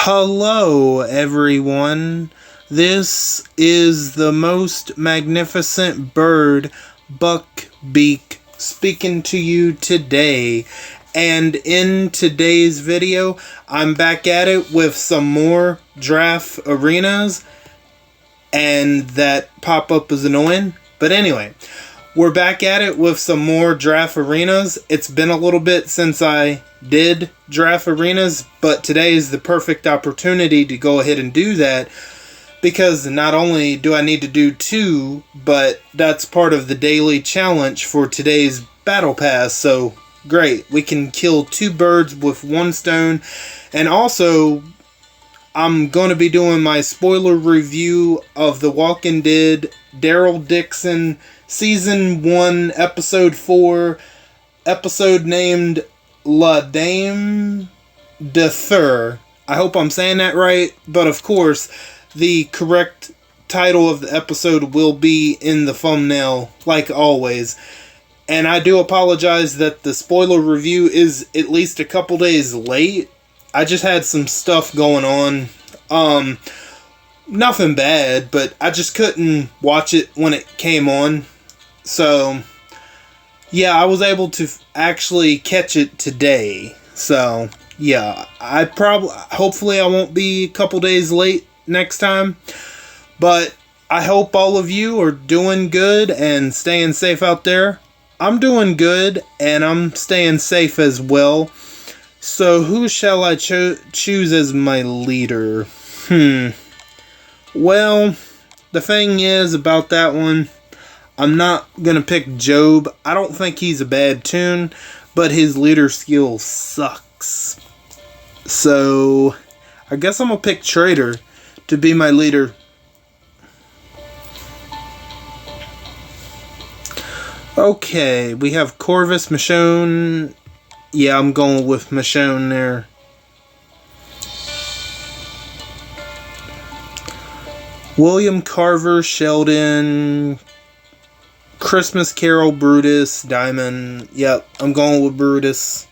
Hello, everyone. This is the most magnificent bird, Beak, speaking to you today. And in today's video, I'm back at it with some more draft arenas. And that pop-up is annoying. But anyway, we're back at it with some more draft arenas. It's been a little bit since I did draft arenas, but today is the perfect opportunity to go ahead and do that, because not only do I need to do 2, but that's part of the daily challenge for today's battle pass. So great, we can kill 2 birds with 1 stone. And also, I'm going to be doing my spoiler review of The Walking Dead Daryl Dixon Season 1, Episode 4, episode named La Dame de Fer. I hope I'm saying that right, but of course, the correct title of the episode will be in the thumbnail, like always. And I do apologize that the spoiler review is at least a couple days late. I just had some stuff going on. Nothing bad, but I just couldn't watch it when it came on. So, yeah, I was able to actually catch it today. So, yeah, hopefully I won't be a couple days late next time. But I hope all of you are doing good and staying safe out there. I'm doing good, and I'm staying safe as well. So, who shall I choose as my leader? Well, the thing is about that one, I'm not going to pick Job. I don't think he's a bad tune, but his leader skill sucks. So, I guess I'm going to pick Trader to be my leader. Okay, we have Corvus, Michonne. Yeah, I'm going with Michonne there. William, Carver, Sheldon, Christmas Carol, Brutus, Diamond. Yep, I'm going with Brutus.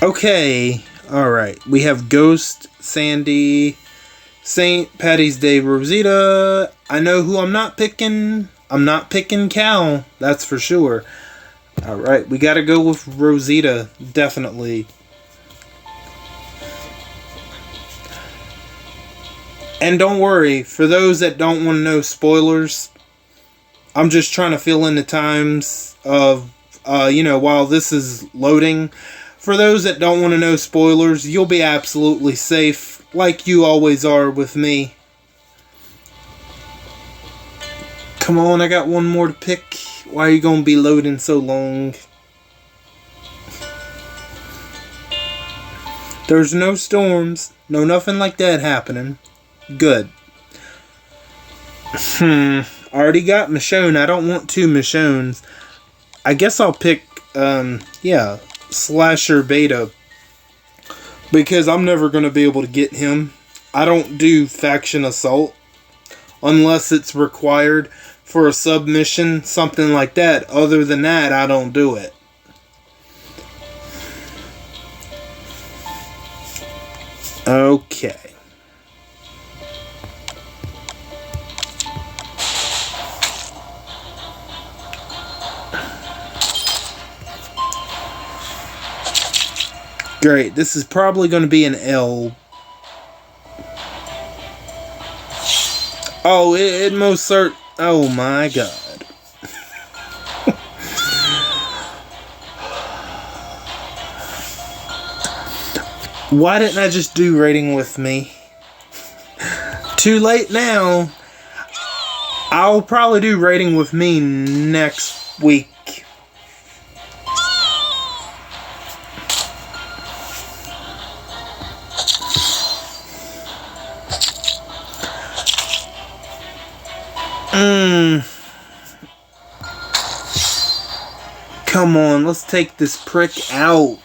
Okay, alright. We have Ghost, Sandy, St. Patty's Day, Rosita. I know who I'm not picking. I'm not picking Cal, that's for sure. Alright, we gotta go with Rosita, definitely. And don't worry, for those that don't want to know spoilers, I'm just trying to fill in the times of, while this is loading. For those that don't want to know spoilers, you'll be absolutely safe, like you always are with me. Come on, I got one more to pick. Why are you going to be loading so long? There's no storms. No nothing like that happening. Good. I already got Michonne. I don't want 2 Michonnes. I guess I'll pick, Slasher Beta, because I'm never going to be able to get him. I don't do faction assault unless it's required for a submission, something like that. Other than that, I don't do it. Okay. Great, this is probably going to be an L. Oh, it most cert. Oh my god. Why didn't I just do rating with me? Too late now. I'll probably do rating with me next week. Come on, let's take this prick out.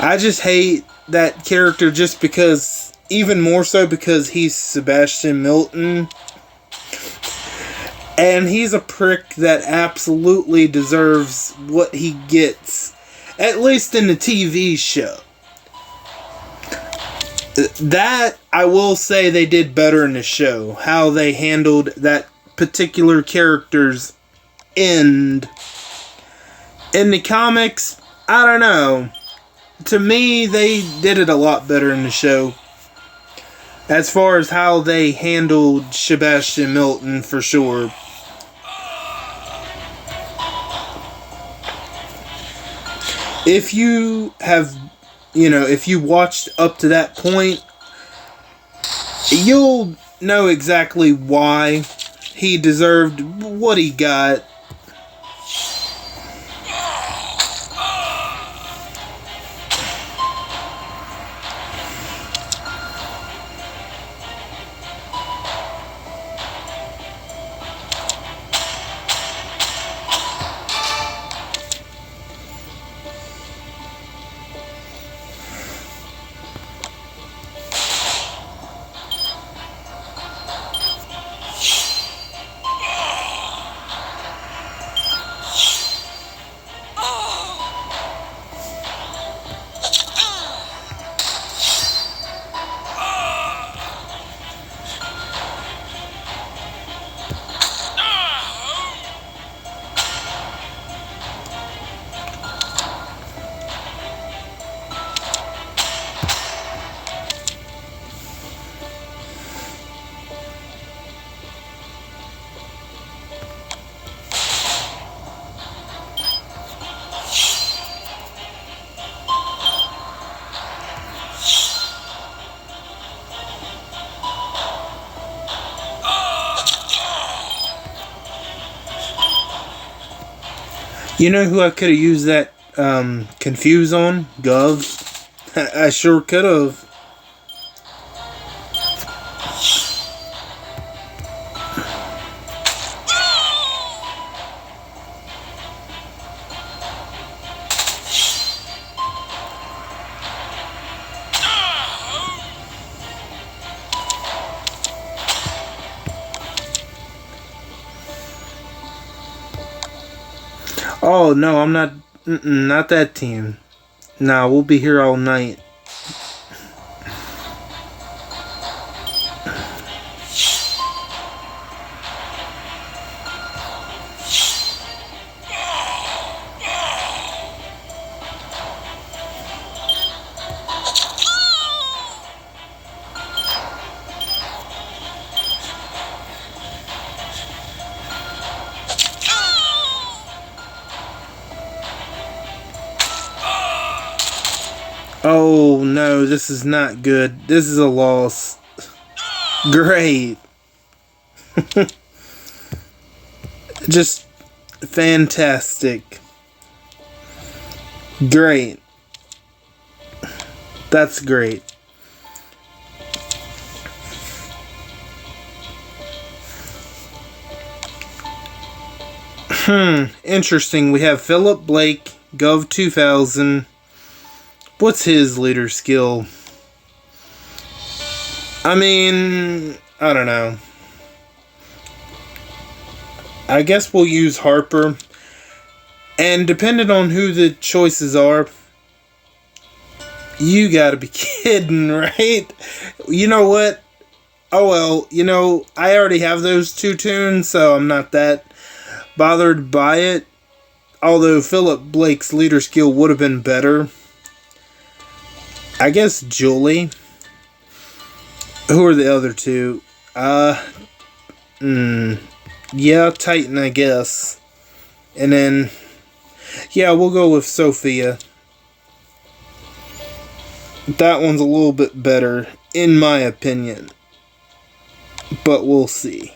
I just hate that character just because, even more so because he's Sebastian Milton. And he's a prick that absolutely deserves what he gets, at least in the TV show. That, I will say, they did better in the show. How they handled that particular character's end. In the comics, I don't know. To me, they did it a lot better in the show. As far as how they handled Sebastian Milton, for sure. If you have, if you watched up to that point, you'll know exactly why he deserved what he got. You know who I could have used that confuse on? Gov. I sure could have. Oh, no, I'm not... not that team. Nah, we'll be here all night. Oh, no, this is not good. This is a loss. Great. Just fantastic. Great. That's great. Interesting. We have Philip Blake, Gov 2000. What's his leader skill? I mean, I don't know. I guess we'll use Harper. And depending on who the choices are, you gotta be kidding, right? You know what? Oh well, I already have those two tunes, so I'm not that bothered by it. Although Philip Blake's leader skill would have been better. I guess Julie. Who are the other two? Yeah, Titan, I guess. And then, yeah, we'll go with Sophia. That one's a little bit better, in my opinion. But we'll see.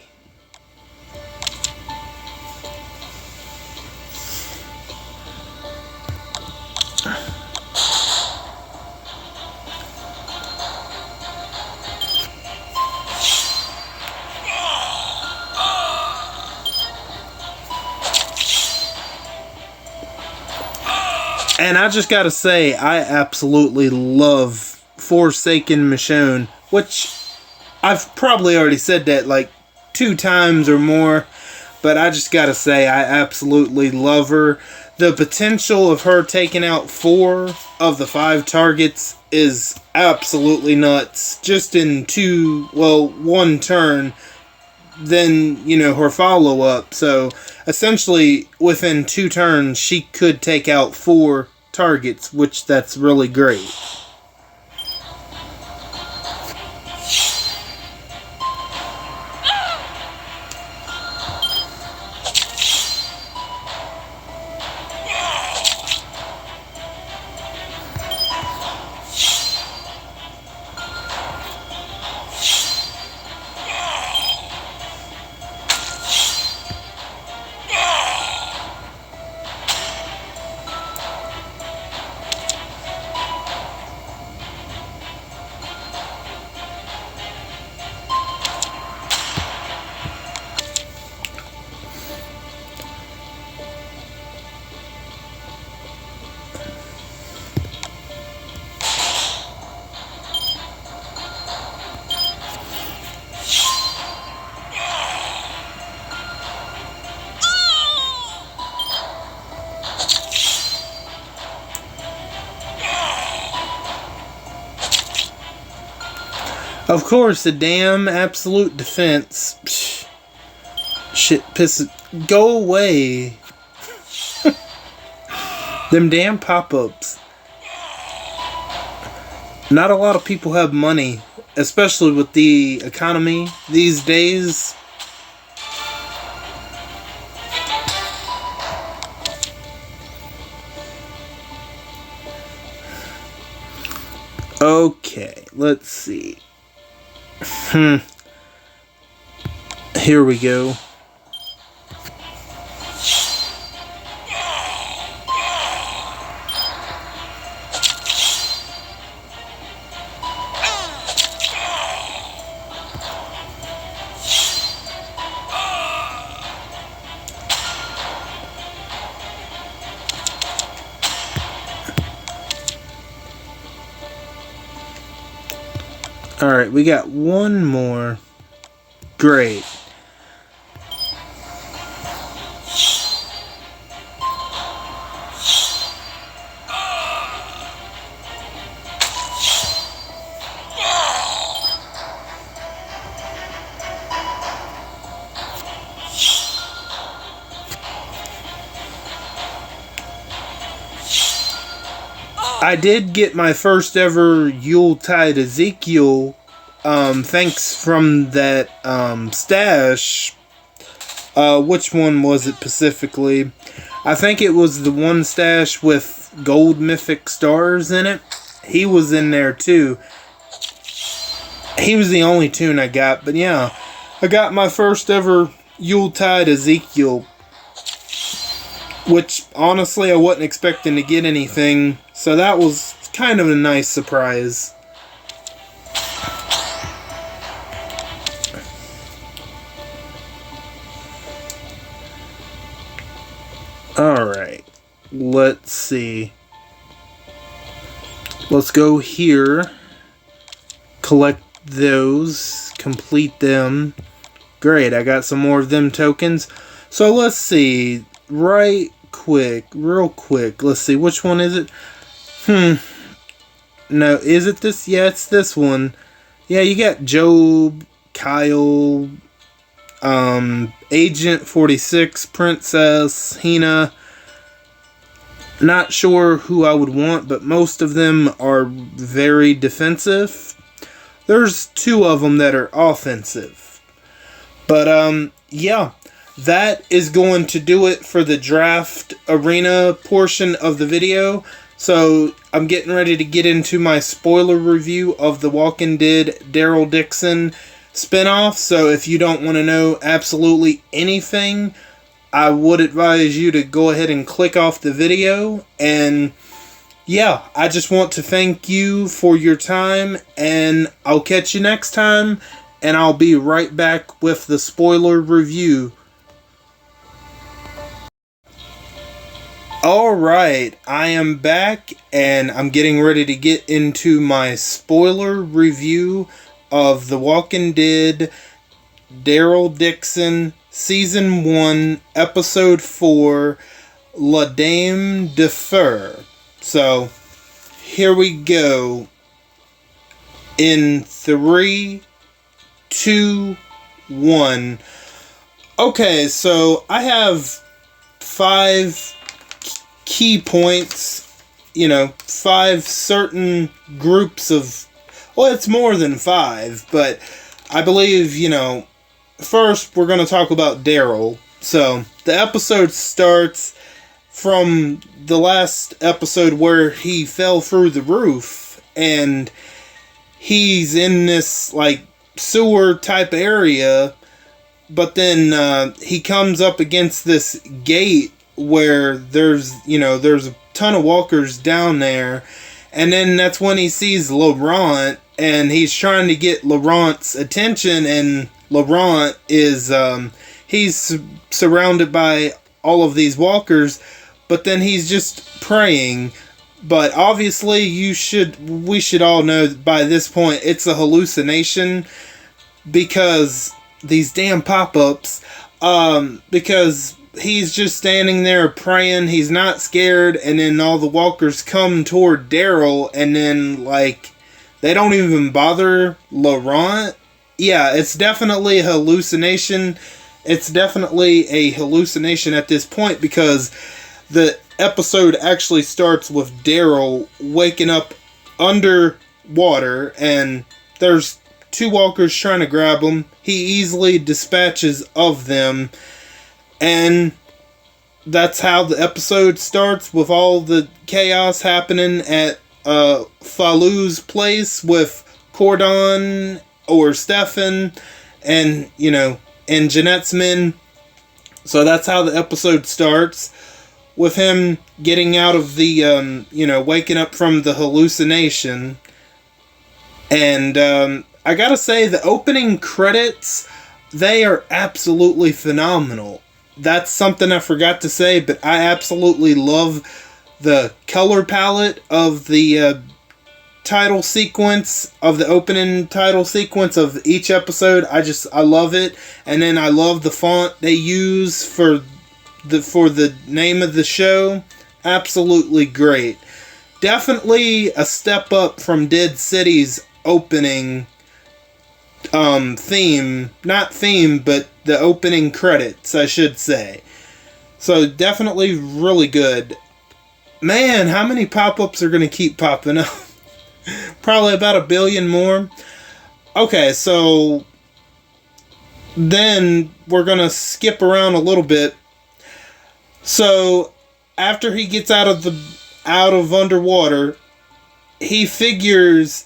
And I just gotta say, I absolutely love Forsaken Michonne, which I've probably already said that like 2 times or more, but I just gotta say I absolutely love her. The potential of her taking out 4 of the 5 targets is absolutely nuts. Just in 1 turn, then, you know, her follow-up. So, essentially, within 2 turns, she could take out 4 targets, which that's really great. Of course, the damn absolute defense. Psh, shit pisses. Go away. Them damn pop-ups. Not a lot of people have money, especially with the economy these days. Okay, let's see. Here we go. Alright, we got one more. Great. I did get my first ever Yuletide Ezekiel, thanks from that stash. Which one was it specifically? I think it was the one stash with gold mythic stars in it. He was in there too. He was the only tune I got, but yeah, I got my first ever Yuletide Ezekiel, which honestly I wasn't expecting to get anything, so that was kind of a nice surprise. Alright, let's see. Let's go here, collect those, complete them. Great, I got some more of them tokens. So let's see, real quick, let's see, which one is it? No, is it this? Yeah, it's this one. Yeah, you got Job, Kyle, Agent 46, Princess, Hina. Not sure who I would want, but most of them are very defensive. There's 2 of them that are offensive. But, yeah. That is going to do it for the draft arena portion of the video. So, I'm getting ready to get into my spoiler review of the Walking Dead Daryl Dixon spinoff. So, if you don't want to know absolutely anything, I would advise you to go ahead and click off the video. And, yeah, I just want to thank you for your time. And I'll catch you next time. And I'll be right back with the spoiler review. Alright, I am back and I'm getting ready to get into my spoiler review of The Walking Dead Daryl Dixon Season 1, Episode 4, La Dame de Fer. So, here we go. In 3, 2, 1. Okay, so I have 5 key points, 5 certain groups of, well, it's more than 5, but I believe, first we're going to talk about Daryl. So, the episode starts from the last episode where he fell through the roof, and he's in this, sewer type area, but then he comes up against this gate where there's a ton of walkers down there, and then that's when he sees Laurent, and he's trying to get Laurent's attention, and Laurent is he's surrounded by all of these walkers, but then he's just praying. But obviously we should all know by this point it's a hallucination, because these damn pop-ups, because he's just standing there praying, he's not scared, and then all the walkers come toward Daryl, and then, they don't even bother Laurent. Yeah, it's definitely a hallucination. It's definitely a hallucination at this point, because the episode actually starts with Daryl waking up underwater, and there's 2 walkers trying to grab him. He easily dispatches of them, and that's how the episode starts, with all the chaos happening at Falu's place with Cordon or Stefan and, and Jeanette's men. So that's how the episode starts, with him getting out of the, waking up from the hallucination. And I gotta say, the opening credits, they are absolutely phenomenal. That's something I forgot to say, but I absolutely love the color palette of the title sequence, of the opening title sequence of each episode. I love it. And then I love the font they use for the name of the show. Absolutely great. Definitely a step up from Dead City's opening theme, not theme, but the opening credits, I should say. So definitely really good. Man, how many pop-ups are going to keep popping up? Probably about 1 billion more. Okay, so then we're going to skip around a little bit. So after he gets out of underwater, he figures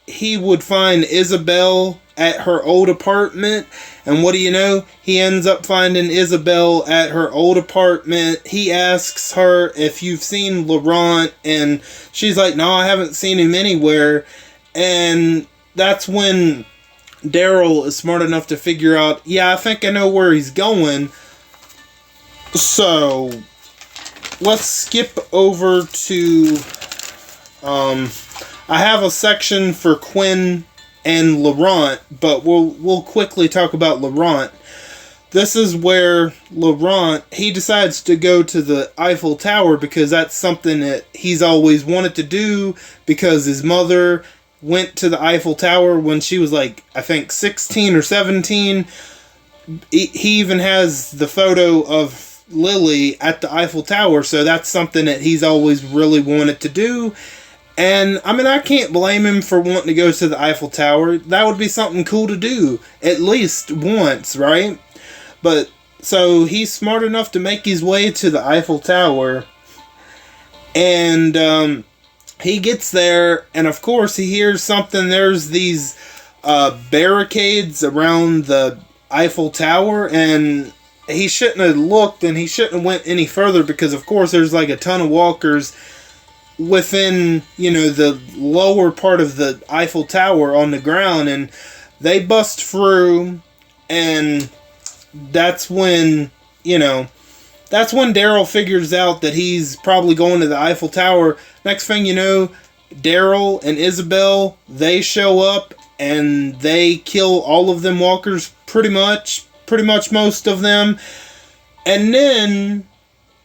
he would find Isabel at her old apartment, and what do you know? He ends up finding Isabel at her old apartment. He asks her if you've seen Laurent, and she's like, no, I haven't seen him anywhere. And that's when Daryl is smart enough to figure out, yeah, I think I know where he's going. So let's skip over to I have a section for Quinn and Laurent, but we'll quickly talk about Laurent. This is where Laurent, he decides to go to the Eiffel Tower, because that's something that he's always wanted to do, because his mother went to the Eiffel Tower when she was I think 16 or 17. He even has the photo of Lily at the Eiffel Tower, so that's something that he's always really wanted to do. And, I can't blame him for wanting to go to the Eiffel Tower. That would be something cool to do, at least once, right? But, so he's smart enough to make his way to the Eiffel Tower. And, he gets there, and of course he hears something. There's these barricades around the Eiffel Tower, and he shouldn't have looked, and he shouldn't have went any further, because of course there's a ton of walkers within, the lower part of the Eiffel Tower on the ground, and they bust through, and that's when, that's when Daryl figures out that he's probably going to the Eiffel Tower. Next thing you know, Daryl and Isabel, they show up and they kill all of them walkers, pretty much most of them. And then,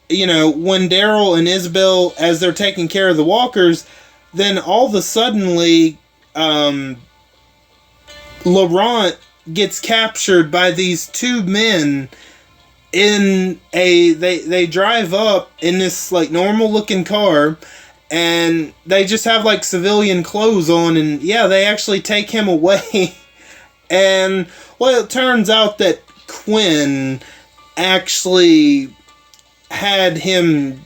you know, when Daryl and Isabel, as they're taking care of the walkers, then all of a suddenly, Laurent gets captured by these two men in they drive up in this like normal looking car, and they just have like civilian clothes on, and yeah, they actually take him away. And well, it turns out that Quinn actually had him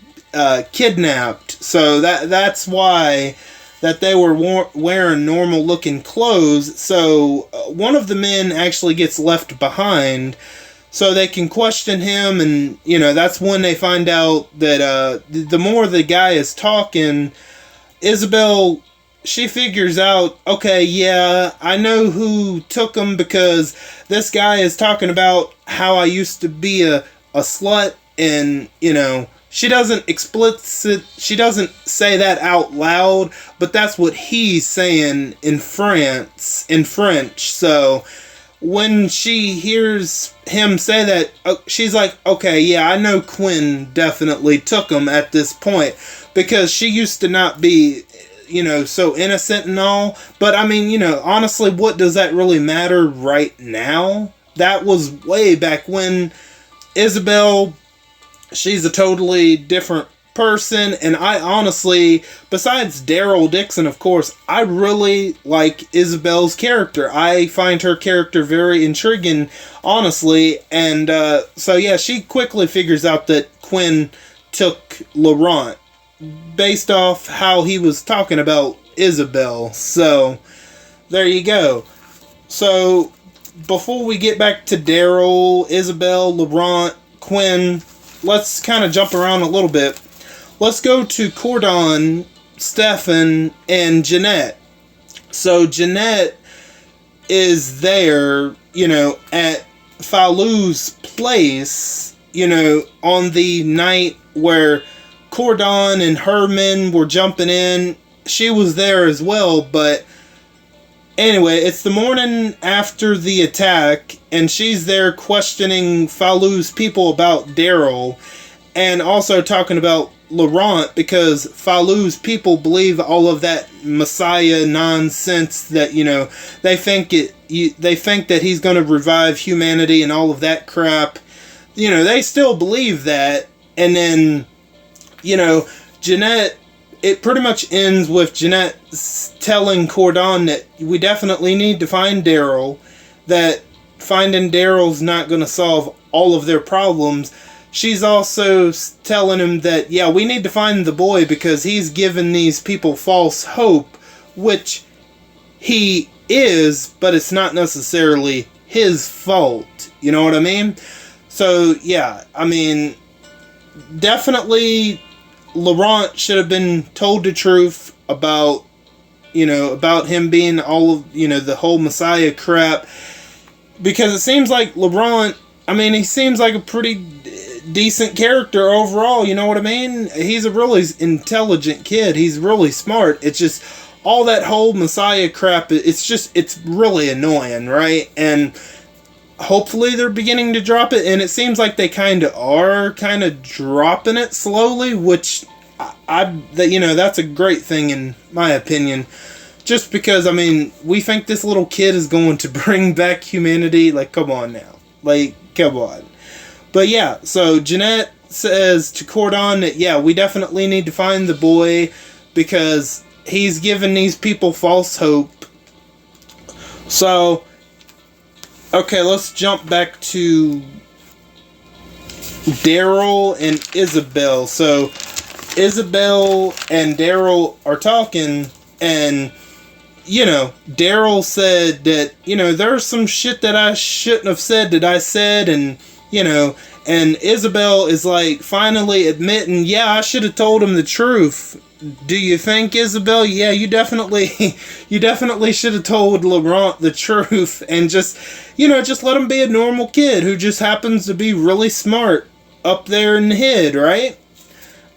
kidnapped, so that's why that they were wearing normal looking clothes. So one of the men actually gets left behind so they can question him, and you know, that's when they find out that the more the guy is talking, Isabel, she figures out, okay, yeah, I know who took him, because this guy is talking about how I used to be a slut, and, you know, she doesn't say that out loud, but that's what he's saying in French. So when she hears him say that, she's like, okay, yeah, I know Quinn definitely took him at this point, because she used to not be, you know, so innocent and all. But I mean, you know, honestly, what does that really matter right now? That was way back when. Isabel, she's a totally different person, and I honestly, besides Daryl Dixon, of course, I really like Isabel's character. I find her character very intriguing, honestly, and so yeah, she quickly figures out that Quinn took Laurent, based off how he was talking about Isabel. So there you go. So before we get back to Daryl, Isabel, Laurent, Quinn, let's kind of jump around a little bit. Let's go to Cordon, Stefan, and Jeanette. So Jeanette is there, you know, at Falou's place, you know, on the night where Cordon and her men were jumping in. She was there as well, but anyway, it's the morning after the attack, and she's there questioning Falou's people about Daryl, and also talking about Laurent, because Falou's people believe all of that Messiah nonsense that, you know, they think that he's going to revive humanity and all of that crap. You know, they still believe that. And then, you know, Jeanette, it pretty much ends with Jeanette telling Cordon that we definitely need to find Daryl, that finding Daryl's not going to solve all of their problems. She's also telling him that, yeah, we need to find the boy because he's given these people false hope, which he is, but it's not necessarily his fault. You know what I mean? So, yeah, I mean, definitely Laurent should have been told the truth about, you know, about him being all of, you know, the whole Messiah crap. Because it seems like Laurent, I mean, he seems like a pretty decent character overall, you know what I mean? He's a really intelligent kid. He's really smart. It's just all that whole Messiah crap, it's really annoying, right? And hopefully they're beginning to drop it, and it seems like they kind of dropping it slowly, which you know, that's a great thing in my opinion. Just because, I mean, we think this little kid is going to bring back humanity. Like, come on now. Like, come on. But yeah, so Jeanette says to Cordon that, yeah, we definitely need to find the boy because he's given these people false hope. So, okay, let's jump back to Daryl and Isabel. So, Isabel and Daryl are talking, and, you know, Daryl said that, you know, there's some shit that I shouldn't have said that I said, and, you know, and Isabel is like finally admitting, yeah, I should have told him the truth. Do you think, Isabel? Yeah, you definitely should have told Laurent the truth, and just, you know, just let him be a normal kid who just happens to be really smart. up there and hid, right?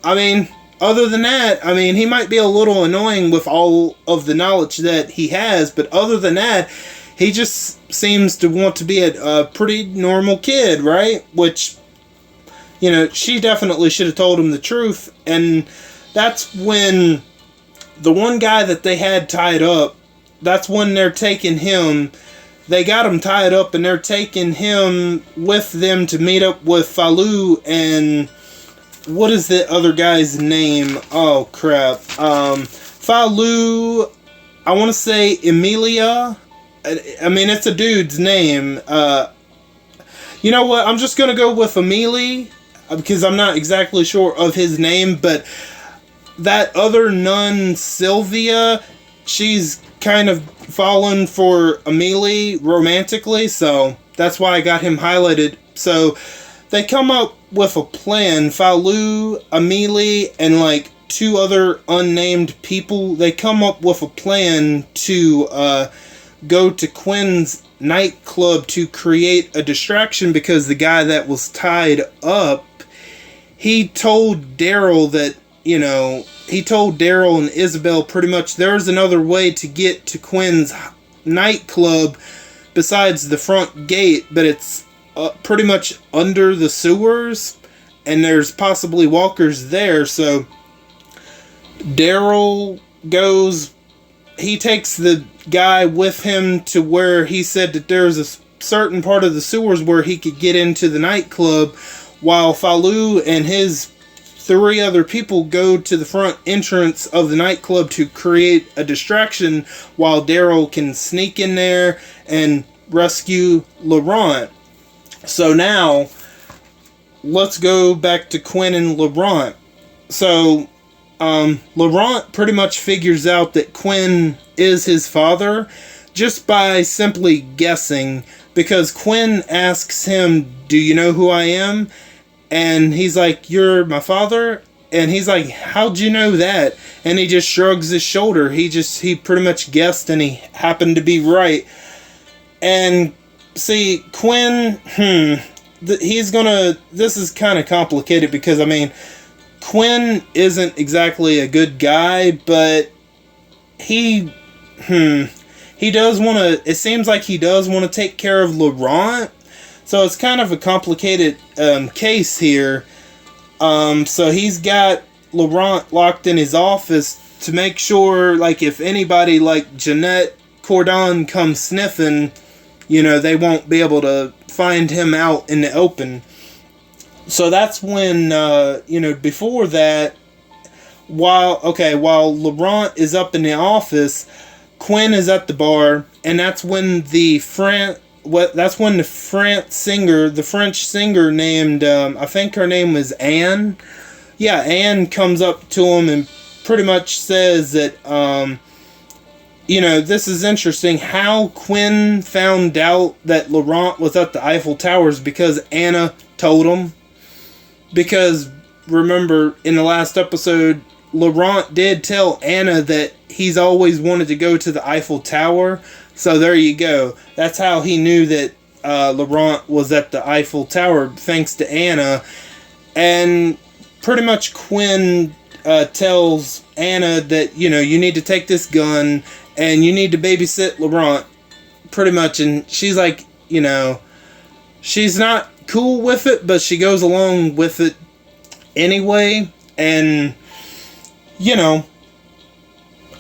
I mean, other than that, I mean, he might be a little annoying with all of the knowledge that he has, but other than that, he just seems to want to be a pretty normal kid, right? Which, you know, she definitely should have told him the truth. And that's when the one guy that they had tied up, that's when they're taking him. They got him tied up and they're taking him with them to meet up with Falou and what is the other guy's name? Oh crap. Falou, I want to say Emilia. I mean, it's a dude's name. You know what? I'm just going to go with Amelie because I'm not exactly sure of his name, but that other nun, Sylvia, she's kind of fallen for Amelie romantically, so that's why I got him highlighted. So they come up with a plan. Falou, Amelie, and like 2 other unnamed people, they come up with a plan to go to Quinn's nightclub to create a distraction because the guy that was tied up, he told Daryl that, you know, he told Daryl and Isabel pretty much there's another way to get to Quinn's nightclub besides the front gate, but it's pretty much under the sewers, and there's possibly walkers there. So Daryl goes, he takes the guy with him to where he said that there's a certain part of the sewers where he could get into the nightclub, while Falou and his 3 other people go to the front entrance of the nightclub to create a distraction while Daryl can sneak in there and rescue Laurent. So now, let's go back to Quinn and Laurent. So, Laurent pretty much figures out that Quinn is his father just by simply guessing, because Quinn asks him, "Do you know who I am?" And he's like, "You're my father?" And he's like, "How'd you know that?" And he just shrugs his shoulder. He pretty much guessed and he happened to be right. And see, Quinn, this is kind of complicated because, I mean, Quinn isn't exactly a good guy, but he does want to, it seems like he does want to take care of Laurent. So it's kind of a complicated case here. So he's got Laurent locked in his office to make sure, like, if anybody like Jeanette Cordon comes sniffing, you know, they won't be able to find him out in the open. So that's when, you know, before that, while Laurent is up in the office, Quinn is at the bar, and that's when the French singer named, I think her name was Anne. Yeah, Anne comes up to him and pretty much says that, you know, this is interesting how Quinn found out that Laurent was at the Eiffel Towers, because Anna told him. Because, remember, in the last episode, Laurent did tell Anna that he's always wanted to go to the Eiffel Tower. So there you go. That's how he knew that Laurent was at the Eiffel Tower, thanks to Anna. And pretty much Quinn tells Anna that, you know, you need to take this gun and you need to babysit Laurent, pretty much. And she's like, you know, she's not cool with it, but she goes along with it anyway. And, you know,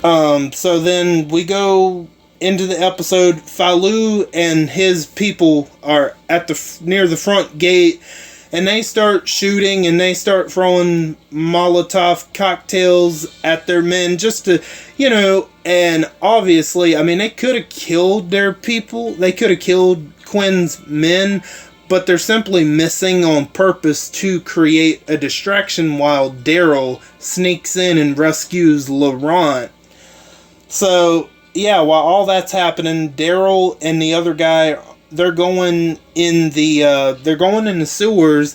so then we go into the episode. Falou and his people are at near the front gate, and they start shooting and they start throwing Molotov cocktails at their men just to, you know, and obviously, I mean, they could have killed their people. They could have killed Quinn's men, but they're simply missing on purpose to create a distraction while Daryl sneaks in and rescues Laurent. So, yeah, while all that's happening, Daryl and the other guy, they're going in the sewers,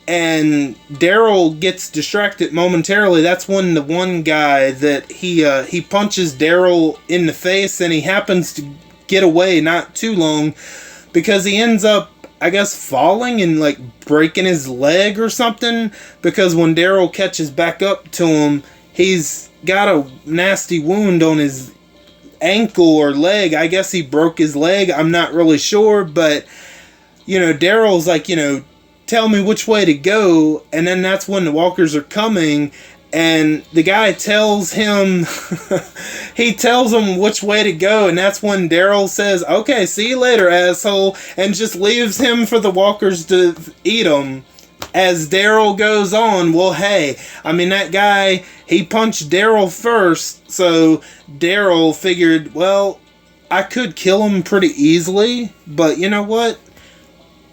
and Daryl gets distracted momentarily. That's when the one guy that he punches Daryl in the face, and he happens to get away not too long, because he ends up I guess, falling and, like, breaking his leg or something. Because when Daryl catches back up to him, he's got a nasty wound on his ankle or leg. I guess he broke his leg. I'm not really sure. But, you know, Daryl's like, you know, tell me which way to go. And then that's when the walkers are coming. And the guy tells him, he tells him which way to go, and that's when Daryl says, okay, see you later, asshole, and just leaves him for the walkers to eat him. As Daryl goes on, well, hey, I mean, that guy, he punched Daryl first, so Daryl figured, well, I could kill him pretty easily, but you know what?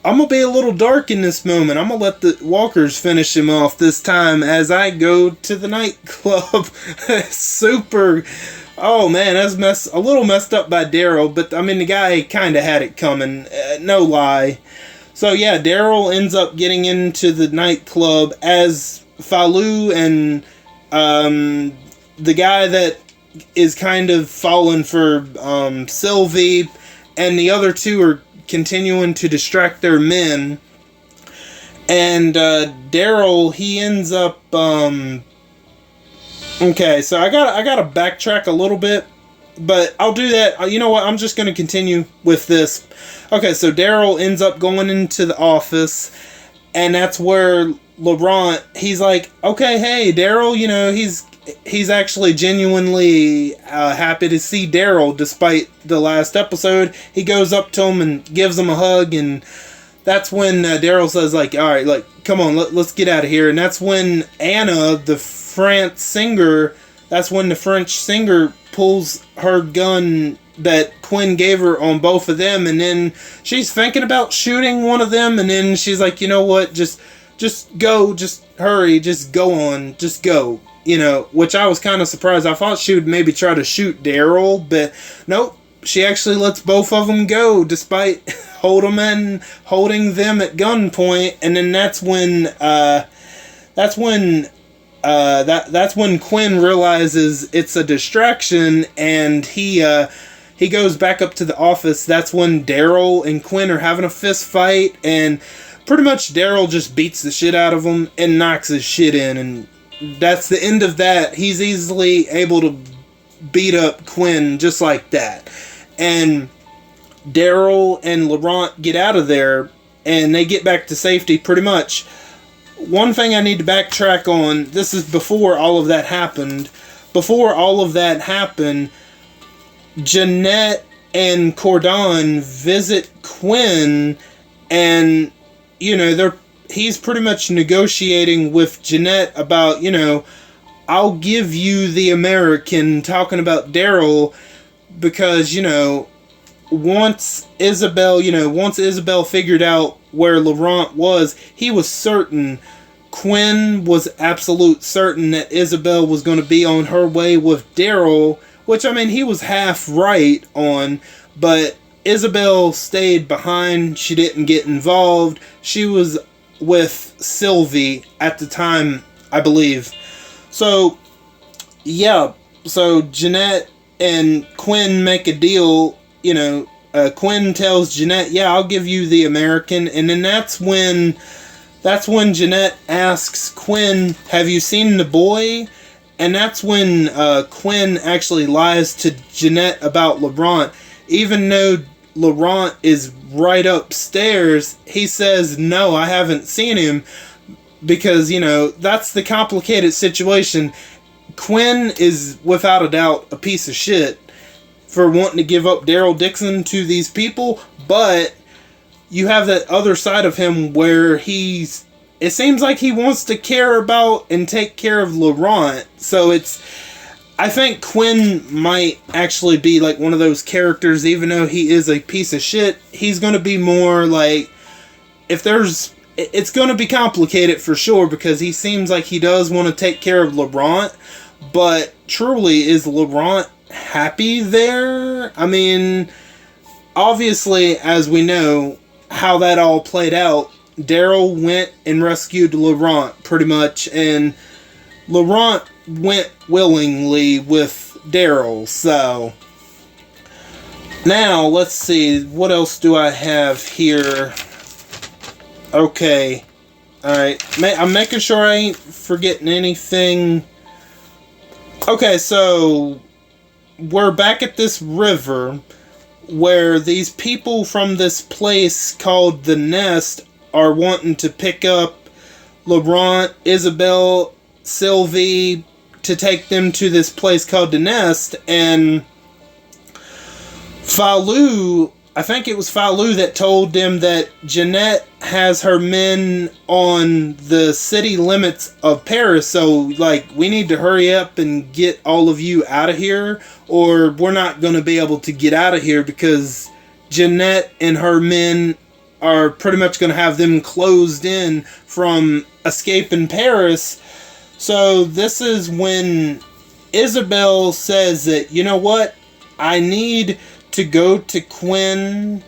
I'm going to be a little dark in this moment. I'm going to let the walkers finish him off this time as I go to the nightclub. Super. Oh, man, that's a little messed up by Daryl, but, I mean, the guy kind of had it coming. No lie. So, yeah, Daryl ends up getting into the nightclub as Falou and the guy that is kind of falling for Sylvie, and the other two are continuing to distract their men. And Daryl, he ends up okay, so I gotta backtrack a little bit, but I'll do that. You know what, I'm just gonna continue with this. Okay, so Daryl ends up going into the office, and that's where Laurent, he's like, okay, hey Daryl, you know, he's actually genuinely happy to see Daryl despite the last episode. He goes up to him and gives him a hug, and that's when Daryl says, like, alright, like, come on, let's get out of here. And that's when Anna, the French singer, pulls her gun that Quinn gave her on both of them, and then she's thinking about shooting one of them, and then she's like, you know what, just go, just hurry, just go on, just go. You know, which I was kind of surprised. I thought she would maybe try to shoot Daryl, but nope. She actually lets both of them go, despite holding them at gunpoint. And then that's when Quinn realizes it's a distraction, and he goes back up to the office. That's when Daryl and Quinn are having a fist fight, and pretty much Daryl just beats the shit out of him and knocks his shit in, and that's the end of that. He's easily able to beat up Quinn just like that. And Daryl and Laurent get out of there, and they get back to safety pretty much. One thing I need to backtrack on, this is before all of that happened. Before all of that happened, Jeanette and Cordon visit Quinn, and, you know, he's pretty much negotiating with Jeanette about, you know, I'll give you the American, talking about Daryl, because, you know, once Isabel figured out where Laurent was, he was certain, Quinn was absolute certain that Isabel was going to be on her way with Daryl, which, I mean, he was half right on, but Isabel stayed behind. She didn't get involved. She was with Sylvie at the time, I believe. So, yeah, so Jeanette and Quinn make a deal. You know, Quinn tells Jeanette, yeah, I'll give you the American, and then that's when Jeanette asks Quinn, have you seen the boy? And that's when Quinn actually lies to Jeanette about Laurent. Even though Laurent is right upstairs, he says, no, I haven't seen him, because, you know, that's the complicated situation. Quinn is, without a doubt, a piece of shit for wanting to give up Daryl Dixon to these people, but you have that other side of him where it seems like he wants to care about and take care of Laurent. So I think Quinn might actually be like one of those characters, even though he is a piece of shit, he's going to be more like, it's going to be complicated for sure, because he seems like he does want to take care of Laurent, but truly, is Laurent happy there? I mean, obviously, as we know how that all played out, Daryl went and rescued Laurent, pretty much, and Laurent went willingly with Daryl. So now let's see, what else do I have here? Okay. Alright. I'm making sure I ain't forgetting anything. Okay, so we're back at this river where these people from this place called the Nest are wanting to pick up Laurent, Isabel, Sylvie to take them to this place called the Nest, and Falou, I think it was Falou that told them that Jeanette has her men on the city limits of Paris, so, like, we need to hurry up and get all of you out of here, or we're not going to be able to get out of here because Jeanette and her men are pretty much going to have them closed in from escaping Paris. So this is when Isabel says that, you know what, I need to go to Quinn,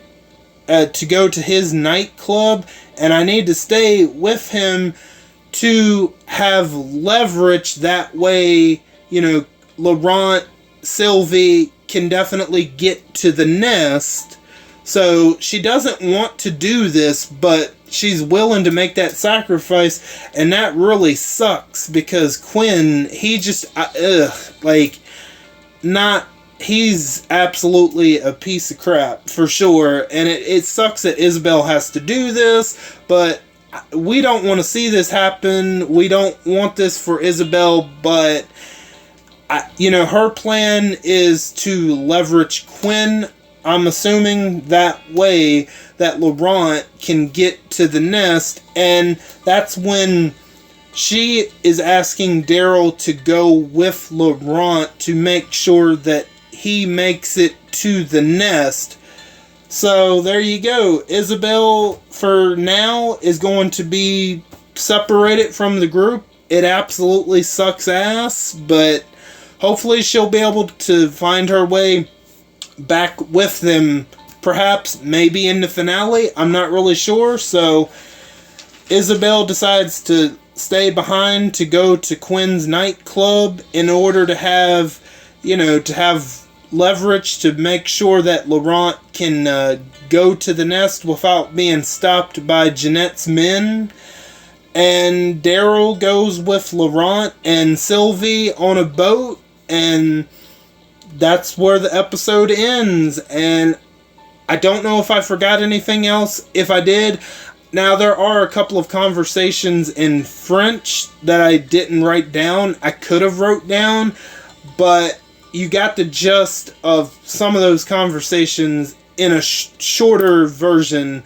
to go to his nightclub, and I need to stay with him to have leverage. That way, you know, Laurent, Sylvie can definitely get to the Nest. So she doesn't want to do this, but she's willing to make that sacrifice, and that really sucks because Quinn, he just, he's absolutely a piece of crap, for sure, and it sucks that Isabel has to do this, but we don't want to see this happen. We don't want this for Isabel, but, her plan is to leverage Quinn. I'm assuming that way that Laurent can get to the Nest, and that's when she is asking Daryl to go with Laurent to make sure that he makes it to the Nest. So there you go. Isabel, for now, is going to be separated from the group. It absolutely sucks ass, but hopefully she'll be able to find her way back with them, perhaps, maybe in the finale. I'm not really sure. So Isabel decides to stay behind to go to Quinn's nightclub in order to have, leverage to make sure that Laurent can go to the Nest without being stopped by Jeanette's men. And Daryl goes with Laurent and Sylvie on a boat, and that's where the episode ends. And I don't know if I forgot anything else. If I did, now there are a couple of conversations in French that I didn't write down. I could have wrote down, but you got the gist of some of those conversations in a shorter version.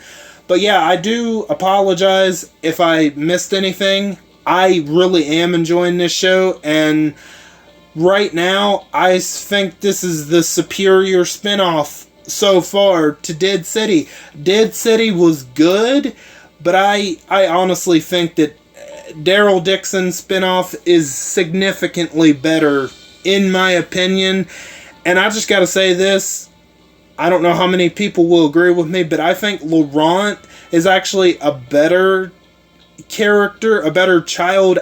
But yeah, I do apologize if I missed anything. I really am enjoying this show, and right now, I think this is the superior spinoff so far to Dead City. Dead City was good, but I honestly think that Daryl Dixon spinoff is significantly better, in my opinion. And I just gotta say this, I don't know how many people will agree with me, but I think Laurent is actually a better character, a better child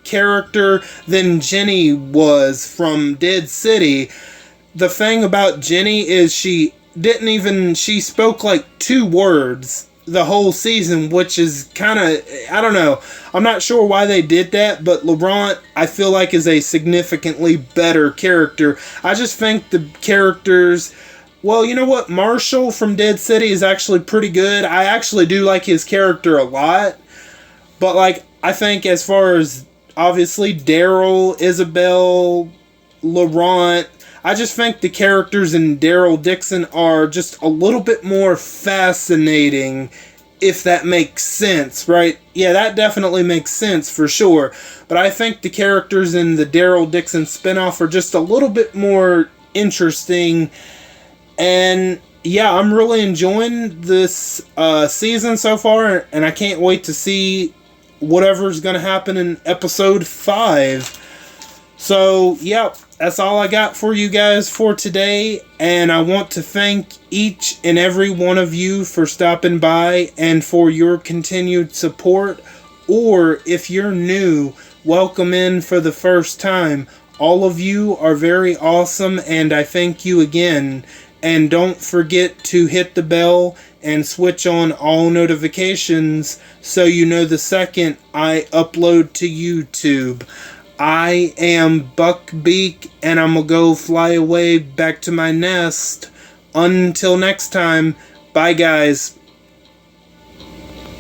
character than Jenny was from Dead City. The thing about Jenny is she spoke like 2 words the whole season, which is kind of, I don't know. I'm not sure why they did that, but Laurent, I feel like, is a significantly better character. I just think the characters, well, you know what? Marshall from Dead City is actually pretty good. I actually do like his character a lot. But, like, I think as far as, obviously, Daryl, Isabel, Laurent, I just think the characters in Daryl Dixon are just a little bit more fascinating, if that makes sense, right? Yeah, that definitely makes sense for sure. But I think the characters in the Daryl Dixon spinoff are just a little bit more interesting. And yeah, I'm really enjoying this season so far, and I can't wait to see whatever's going to happen in episode 5. So, yeah, that's all I got for you guys for today, and I want to thank each and every one of you for stopping by and for your continued support, or if you're new, welcome in for the first time. All of you are very awesome, and I thank you again. And don't forget to hit the bell and switch on all notifications so you know the second I upload to YouTube. I am Beak, and I'm gonna go fly away back to my nest. Until next time, bye guys.